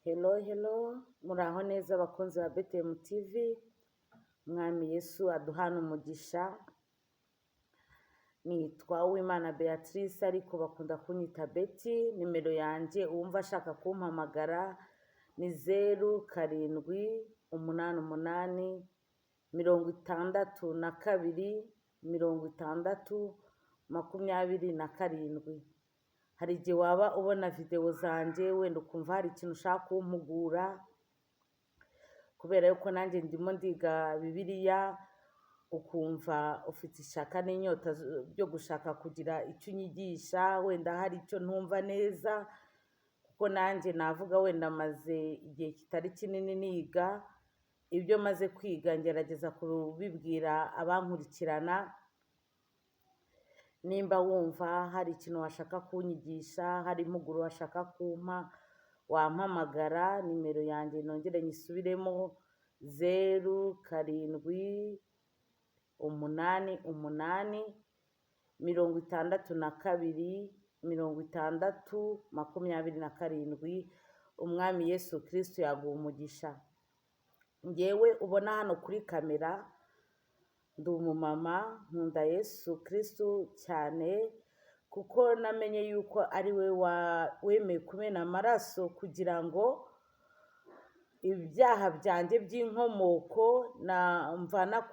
Hello, muraho neza abakunzi ba BTM TV, Mwami Yesu aduhana umugisha. Nitwa Uwimana Beatrice ariko bakunda kunyita Betty. Nimero yanjye uwumva ashaka kumpamagara ni 0788626027. Hari igihe waba ubona video zanjye wenda ukumva hari ikintu ushaka kumpugura, kubera yuko nanjye ndimo ndiga Bibiliya, ukumva ufite ishaka n'inyota byo gushaka kugira icyo unyigisha, wenda hari icyo ntumva neza, kuko nanjye navuga wenda maze igihe kitari kinini niga. Ibyo maze kwiga ngerageza kubibwira abankurikirana. Nimba wumva hari ikintu washaka kunyigisha, hari impuguro washaka kumpa, wampamagara. Nimero yanjye nongere nyisubiremo 0788626027. Umwami Yesu Kristo yaguha umugisha. Ngewe ubona hano kuri kamera ndi umumama, nkunda Yesu Kristo cyane, kuko namenye yuko ari we wemeye kumena amaraso kugira ngo ibyaha byanjye by'inkomoko mvana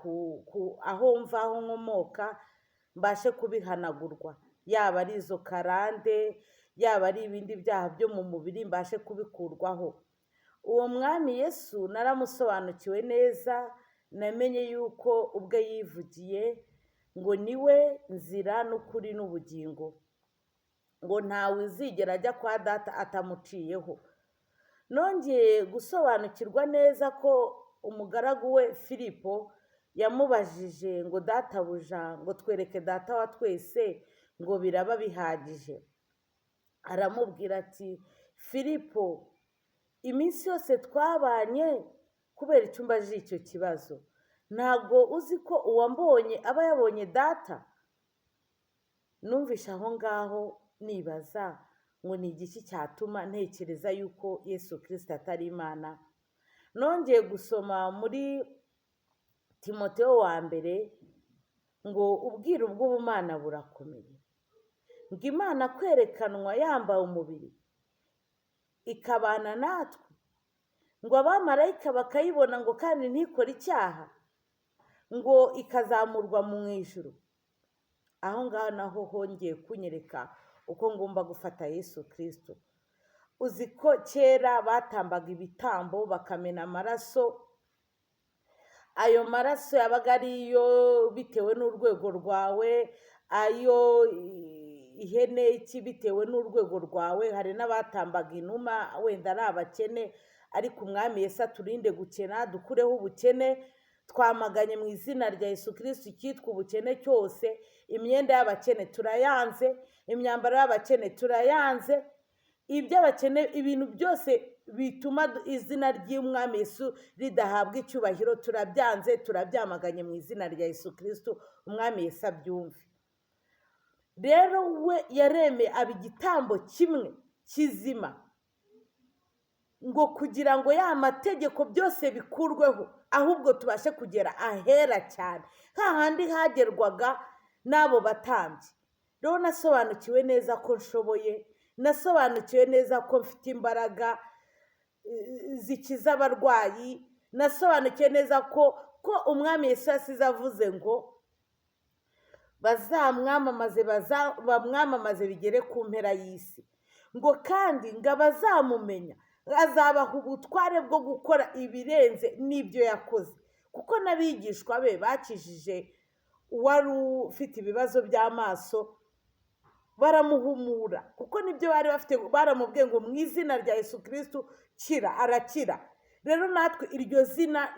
aho nkomoka mbashe kubihanagurwa, yaba ari izo karande, yaba ari ibindi byaha byo mu mubiri mbashe kubikurwaho. Uwo mwami Yesu naramusobanukiwe neza. Namenye yuko ubwe yivugiye ngo niwe nzira n'ukuri n'ubugingo, ngo ntawe uzigera ajya kwa data atamuciyeho. Nongeye gusobanukirwa neza ko umugaragu we Filipo yamubajije ngo databuja, ngo twereke data wa twese, ngo biraba bihagije. Aramubwira ati, Filipo, iminsi yose twabanye, kubera icyo umbajije icyo kibazo? Ntabwo uzi ko uwambonye aba yabonye data? Numvishe aho ngaho nibaza ngo ni igiki cyatuma ntekereza yuko Yesu Kristo atari Imana. Nongeye gusoma muri Timoteyo wa mbere ngo ubwiru bw'ubumana burakomeye, ngo Imana kwerekanwa yambaye umubiri ikabana natwe, ngo abamarayika bakayibona ngo kandi ntikore icyaha, ngo ikazamurwa mu ijuru. Aho ngaho naho hongeye kunyereka uko ngomba gufata Yesu Kristo. Uzi ko kera batambaga ibitambo bakamena amaraso, ayo maraso yabaga ariyo bitewe n'urwego rwawe, ayo ihene iki bitewe n'urwego rwawe. Hari n'abatambaga inuma, wenda ari abakene, ariko umwami Yesu aturinde gukena, dukureho ubukene. Twamaganye mu izina rya Yesu Kristo icyitwa ubukene cyose. Imyenda y'abakene turayanze, imyambaro y'abakene turayanze, iby'abakene, ibintu byose bituma izina ry'umwami Yesu ridahabwa icyubahiro turabyanze, turabyamaganye mu izina rya Yesu Kristo. Umwami Yesu abyumve. Rero we yaremeye aba igitambo kimwe kizima, ngo kugira ngo ya mategeko byose bikurweho, ahubwo tubashe kugera ahera cyane, hahandi hagerwaga n'abo batambyi. Rero nasobanukiwe neza ko nshoboye, nasobanukiwe neza ko mfite imbaraga zikiza abarwayi, nasobanukiwe neza ko umwami Yesu yasize avuze ngo bamwamamaze bigere ku mpera y'isi, ngo kandi ngo abazamumenya azabaha ubutware bwo gukora ibirenze n'ibyo yakoze. Kuko n'abigishwa be bakijije uwari ufite ibibazo by'amaso, baramuhumura, kuko nibyo bari bafite. Baramubwiye ngo mu izina rya Yesu Kristo kira, arakira. Rero natwe iryo zina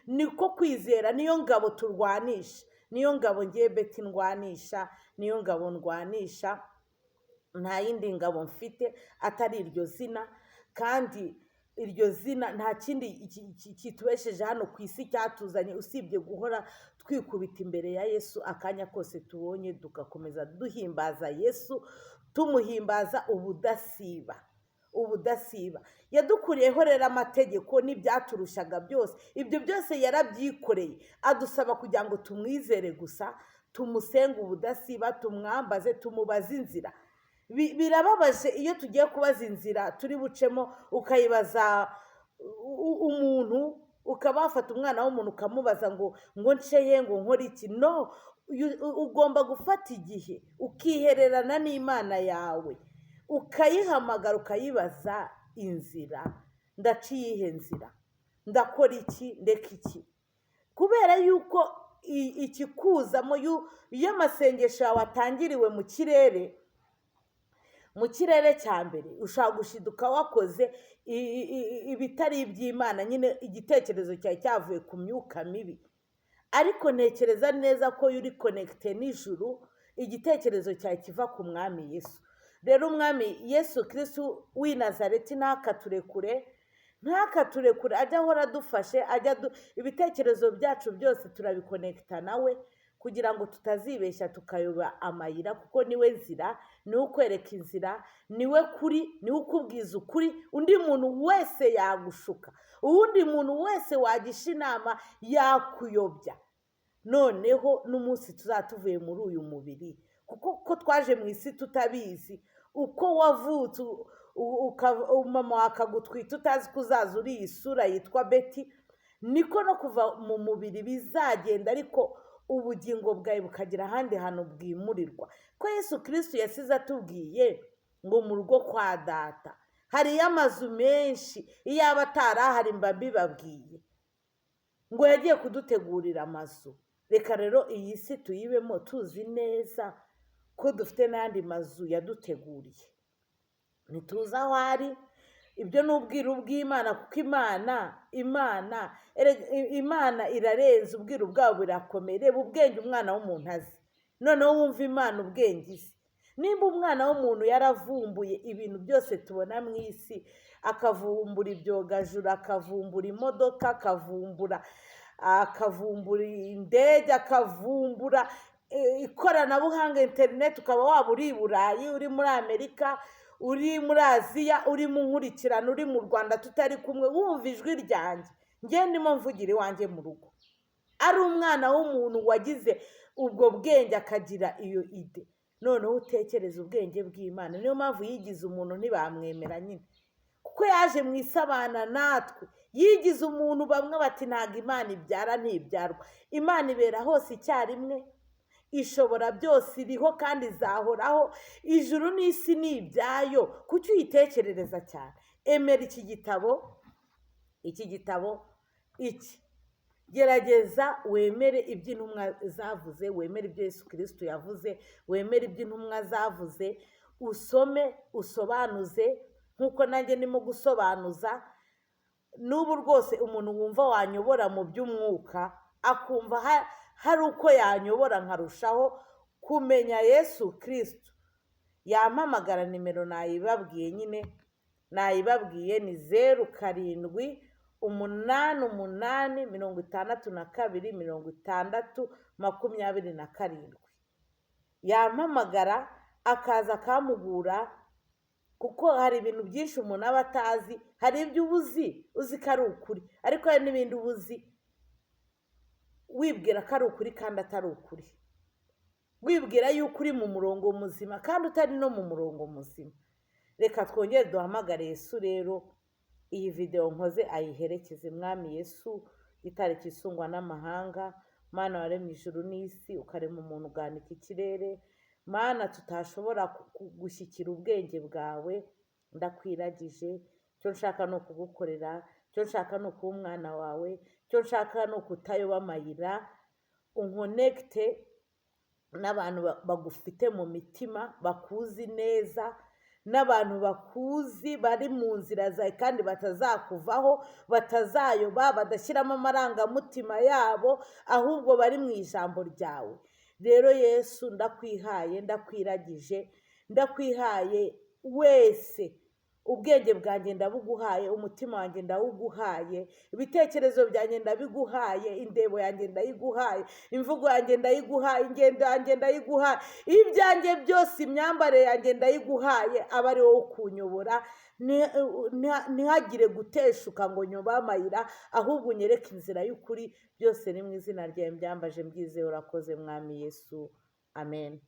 niko kwizera, niyo ngabo turwanisha, niyo ngabo ngiye Betty ndwanisha, niyo ngabo ndwanisha. Nta yindi ngabo mfite atari iryo zina. Kandi iryo zina nta kindi kitubesheje hano ku isi cyatuzanye usibye guhora twikubita imbere ya Yesu akanya kose tubonye, tugakomeza duhimbaza Yesu, tumuhimbaza ubudasiba. ubudasiba. Yadukuriyeho rero amategeko n'ibyaturushaga byose, ibyo byose yarabyikoreye, adusaba kugira ngo tumwizere gusa, tumusenge ubudasiba, tumwambaze, tumubaze inzira. Birababaje iyo tugiye kubaza inzira turi bucemo ukayibaza umuntu, ukaba wafata umwana w'umuntu ukamubaza ngo nceye ngo nkore iki. No, ugomba gufata igihe ukihererana n'Imana yawe, ukayihamagara ukayibaza inzira, ndaca iyihe nzira, ndakora iki, ndeka iki. Kubera yuko ikikuzamo iyo amasengesho yawe atangiriwe mu kirere cya mbere, ushobora gushiduka wakoze ibitari iby'Imana, nyine igitekerezo cyawe cyavuye ku myuka mibi. Ariko ntekereza neza ko iyo uri konekite n'ijuru, igitekerezo cyawe kiva ku mwami Yesu. Rero umwami Yesu Kristo w'i Nazareti ntakaturekure, ajya ahora adufashe, ibitekerezo byacu byose turabikonekita nawe, kugira ngo tutazibeshya tukayoba amayira, kuko niwe nzira, niwe ukwereka inzira, niwe kuri, niwe ukubwiza ukuri. Undi muntu wese yagushuka, uwundi muntu wese wagisha inama yakuyobya. Noneho n'umunsi tuzaba tuvuye muri uyu mubiri, kuko twaje mu isi tutabizi, uko wavutse mama wakagutwita utazi ko uzaza uri iyi sura yitwa Beti, niko no kuva mu mubiri bizagenda, ariko ubugingo bwawe bukagira ahandi hantu bwimurirwa. Ko Yesu Kristo yasize atubwiye ngo mu rugo kwa data hariyo amazu menshi, iyo aba atarahari mba mbibabwiye, ngo yagiye kudutegurira amazu. Reka rero iyi si tuyibemo tuzi neza ko dufite n'andi mazu yaduteguriye, ntituzi aho ari. Ibyo ni ubwiru bw'Imana, kuko Imana irarenze, ubwiru bwabo burakomeye. Reba ubwenge umwana w'umuntu azi, noneho wumva Imana ubwenge izi. Nimba umwana w'umuntu yaravumbuye ibintu byose tubona mu isi, akavumbura ibyogajuru, akavumbura imodoka, akavumbura indege, akavumbura ikoranabuhanga, interineti, ukaba waba uri i Burayi, uri muri Amerika, uri muri Aziya, uri mu nkurikirane, uri mu Rwanda tutari kumwe, wumva ijwi ryanjye, njye ndimo mvugira iwanjye mu rugo. Ari umwana w'umuntu wagize ubwo bwenge, akagira iyo ide. Noneho utekereza ubwenge bw'Imana. Niyo mpamvu yigize umuntu ntibamwemera nyine, kuko yaje mu isi abana natwe. Yigize umuntu, bamwe bati ntabwo Imana ibyara, ntibyarwa. Imana ibera hose icyarimwe, ishobora byose, iriho kandi izahoraho. Ijuru n'isi ni ibyayo, kuki uyitekerereza cyane? Emera iki gitabo gerageza wemere ibyo intumwa zavuze, wemere ibyo Yesu Kristo yavuze, wemere ibyo intumwa zavuze, usome, usobanuze nk'uko nanjye ndimo gusobanuza. N'ubu rwose umuntu wumva wanyobora mu by'umwuka, akumva hari uko yanyobora nkarushaho kumenya Yesu Kristo, yampamagara. Nimero nayibabwiye nyine, nayibabwiye ni 0788562627. Yampamagara akaza akamugura, kuko hari ibintu byinshi umuntu aba atazi. Hari ibyo uzi ko ari ukuri, ariko hari n'ibindi uzi wibwira ko ari ukuri kandi atari ukuri, wibwira yuko uri mu murongo muzima kandi utari no mu murongo muzima. Reka twongere duhamagare Yesu rero, iyi video nkoze ayiherekeze. Mwami Yesu, gitare kisungwa n'amahanga, Mana waremye ijuru n'isi, ukarema umuntu uganika ikirere, Mana tutashobora gushyikira ubwenge bwawe, ndakwiragije. Cyo nshaka no kugukorera, cyo nshaka no kuba umwana wawe, cyo nshaka no kutayoba amayira. Unkonekite n'abantu bagufite mu mitima, bakuzi neza, n'abantu bakuzi bari mu nzira zawe kandi batazakuvaho, batazayoba, badashyiramo amarangamutima yabo, ahubwo bari mu ijambo ryawe. Rero Yesu, ndakwihaye, ndakwiragije, ndakwihaye wese ubwenge bwanjye ndabuguhaye, umutima wanjye ndawuguhaye, ibitekerezo byanjye ndabiguhaye, indebo yanjye ndayiguhaye, imvugo yanjye ndayiguhaye, ingendo yanjye ndayiguhaye, ibyanjye byose, imyambarire yanjye ndayiguhaye, aba ari wowe ukunyobora. Ntihagire guteshuka ngo nyobe amayira, ahubwo unyereke inzira y'ukuri. Byose ni mu izina ryawe mbyambaje mbyizeye, urakoze mwami Yesu, amen.